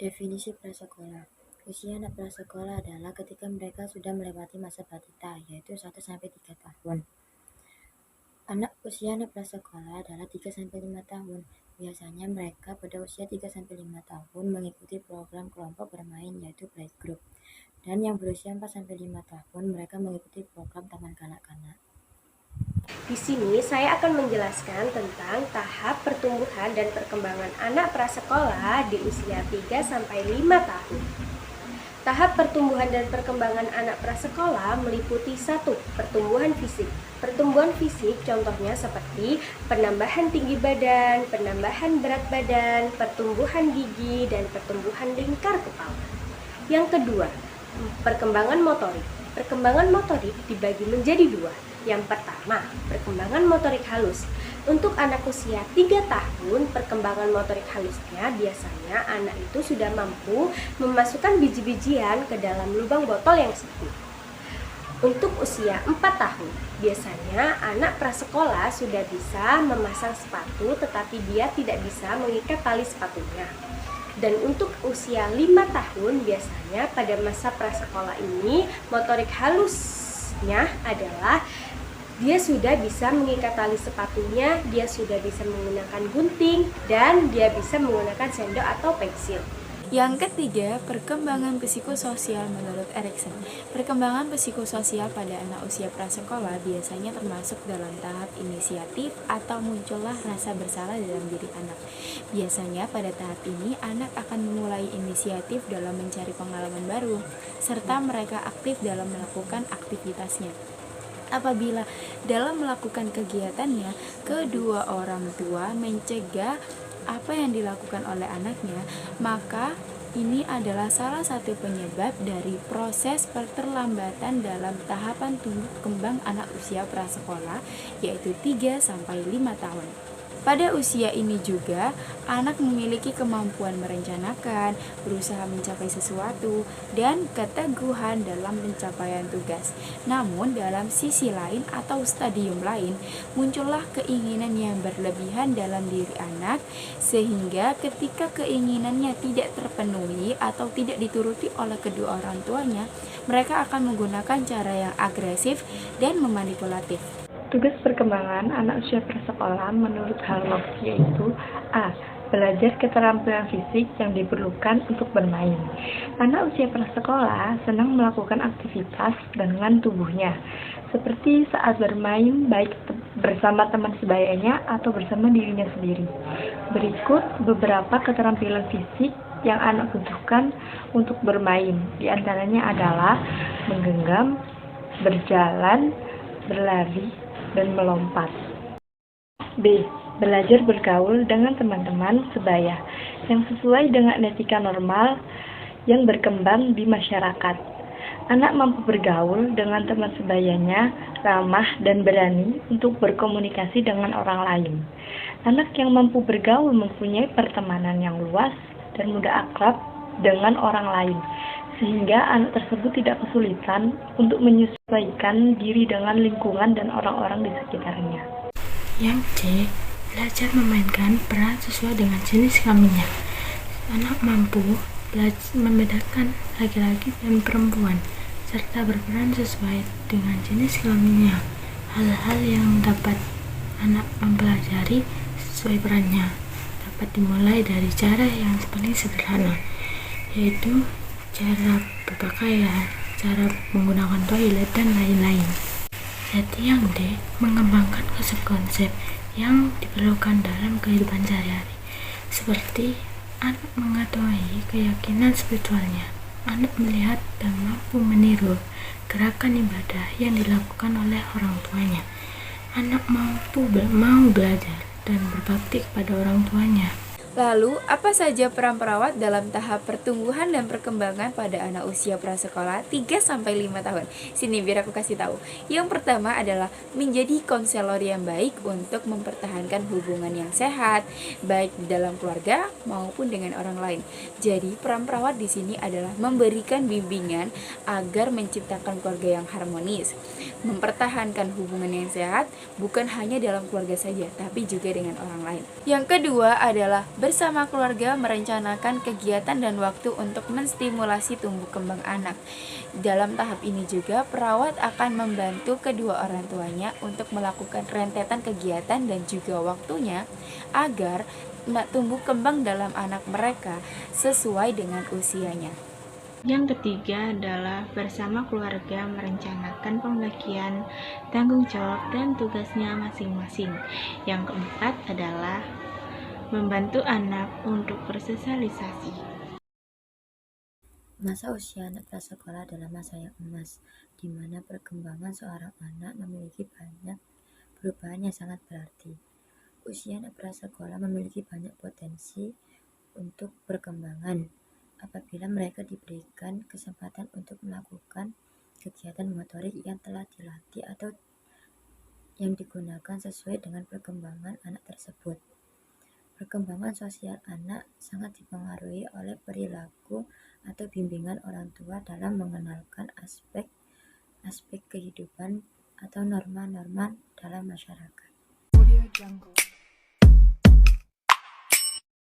Definisi prasekolah. Usia anak prasekolah adalah ketika mereka sudah melewati masa balita, yaitu 1-3 tahun. Usia anak prasekolah adalah 3-5 tahun. Biasanya mereka pada usia 3-5 tahun mengikuti program kelompok bermain yaitu playgroup. Dan yang berusia 4-5 tahun mereka mengikuti program taman kanak-kanak. Di sini saya akan menjelaskan tentang tahap pertumbuhan dan perkembangan anak prasekolah di usia 3-5 tahun. Tahap pertumbuhan dan perkembangan anak prasekolah meliputi 1. Pertumbuhan fisik. Pertumbuhan fisik contohnya seperti penambahan tinggi badan, penambahan berat badan, pertumbuhan gigi, dan pertumbuhan lingkar kepala. Yang kedua, perkembangan motorik. Perkembangan motorik dibagi menjadi 2. Yang pertama, perkembangan motorik halus. Untuk anak usia 3 tahun, perkembangan motorik halusnya biasanya anak itu sudah mampu memasukkan biji-bijian ke dalam lubang botol yang sempit. Untuk usia 4 tahun, biasanya anak prasekolah sudah bisa memasang sepatu tetapi dia tidak bisa mengikat tali sepatunya. Dan untuk usia 5 tahun, biasanya pada masa prasekolah ini motorik halusnya adalah dia sudah bisa mengikat tali sepatunya, dia sudah bisa menggunakan gunting, dan dia bisa menggunakan sendok atau pensil. Yang ketiga, perkembangan psikososial menurut Erikson. Perkembangan psikososial pada anak usia prasekolah biasanya termasuk dalam tahap inisiatif atau muncullah rasa bersalah dalam diri anak. Biasanya pada tahap ini anak akan memulai inisiatif dalam mencari pengalaman baru, serta mereka aktif dalam melakukan aktivitasnya. Apabila dalam melakukan kegiatannya, kedua orang tua mencegah apa yang dilakukan oleh anaknya, maka ini adalah salah satu penyebab dari proses perterlambatan dalam tahapan tumbuh kembang anak usia prasekolah, yaitu 3-5 tahun. Pada usia ini juga, anak memiliki kemampuan merencanakan, berusaha mencapai sesuatu, dan keteguhan dalam pencapaian tugas. Namun, dalam sisi lain atau stadium lain, muncullah keinginan yang berlebihan dalam diri anak, sehingga ketika keinginannya tidak terpenuhi atau tidak dituruti oleh kedua orang tuanya, mereka akan menggunakan cara yang agresif dan memanipulatif. Tugas perkembangan anak usia prasekolah menurut Harlow yaitu A. Belajar keterampilan fisik yang diperlukan untuk bermain. Anak usia prasekolah senang melakukan aktivitas dengan tubuhnya, seperti saat bermain baik bersama teman sebayanya atau bersama dirinya sendiri. Berikut beberapa keterampilan fisik yang anak butuhkan untuk bermain. Di antaranya adalah menggenggam, berjalan, berlari, dan melompat. B. Belajar bergaul dengan teman-teman sebaya yang sesuai dengan etika normal yang berkembang di masyarakat. Anak mampu bergaul dengan teman sebayanya, ramah dan berani untuk berkomunikasi dengan orang lain. Anak yang mampu bergaul mempunyai pertemanan yang luas dan mudah akrab dengan orang lain, sehingga anak tersebut tidak kesulitan untuk menyesuaikan diri dengan lingkungan dan orang-orang di sekitarnya. Yang C. Belajar memainkan peran sesuai dengan jenis kelaminnya. Anak mampu membedakan laki-laki dan perempuan, serta berperan sesuai dengan jenis kelaminnya. Hal-hal yang dapat anak mempelajari sesuai perannya dapat dimulai dari cara yang paling sederhana, yaitu cara berpakaian, cara menggunakan toilet, dan lain-lain. Jadi yang D, mengembangkan konsep-konsep yang diperlukan dalam kehidupan sehari-hari, seperti anak mengetahui keyakinan spiritualnya. Anak melihat dan mampu meniru gerakan ibadah yang dilakukan oleh orang tuanya. Anak mau belajar dan berbakti kepada orang tuanya. Lalu, apa saja peran perawat dalam tahap pertumbuhan dan perkembangan pada anak usia prasekolah 3-5 tahun? Sini biar aku kasih tahu. Yang pertama adalah menjadi konselor yang baik untuk mempertahankan hubungan yang sehat, baik di dalam keluarga maupun dengan orang lain. Jadi, peran perawat di sini adalah memberikan bimbingan agar menciptakan keluarga yang harmonis, mempertahankan hubungan yang sehat bukan hanya dalam keluarga saja, tapi juga dengan orang lain. Yang kedua adalah bersama keluarga merencanakan kegiatan dan waktu untuk menstimulasi tumbuh kembang anak. Dalam tahap ini juga, perawat akan membantu kedua orang tuanya untuk melakukan rentetan kegiatan dan juga waktunya agar tumbuh kembang dalam anak mereka sesuai dengan usianya. Yang ketiga adalah bersama keluarga merencanakan pembagian tanggung jawab dan tugasnya masing-masing. Yang keempat adalah membantu anak untuk bersosialisasi. Masa usia anak prasekolah adalah masa yang emas, di mana perkembangan seorang anak memiliki banyak perubahan yang sangat berarti. Usia anak prasekolah memiliki banyak potensi untuk perkembangan apabila mereka diberikan kesempatan untuk melakukan kegiatan motorik yang telah dilatih atau yang digunakan sesuai dengan perkembangan anak tersebut. Perkembangan sosial anak sangat dipengaruhi oleh perilaku atau bimbingan orang tua dalam mengenalkan aspek kehidupan atau norma-norma dalam masyarakat.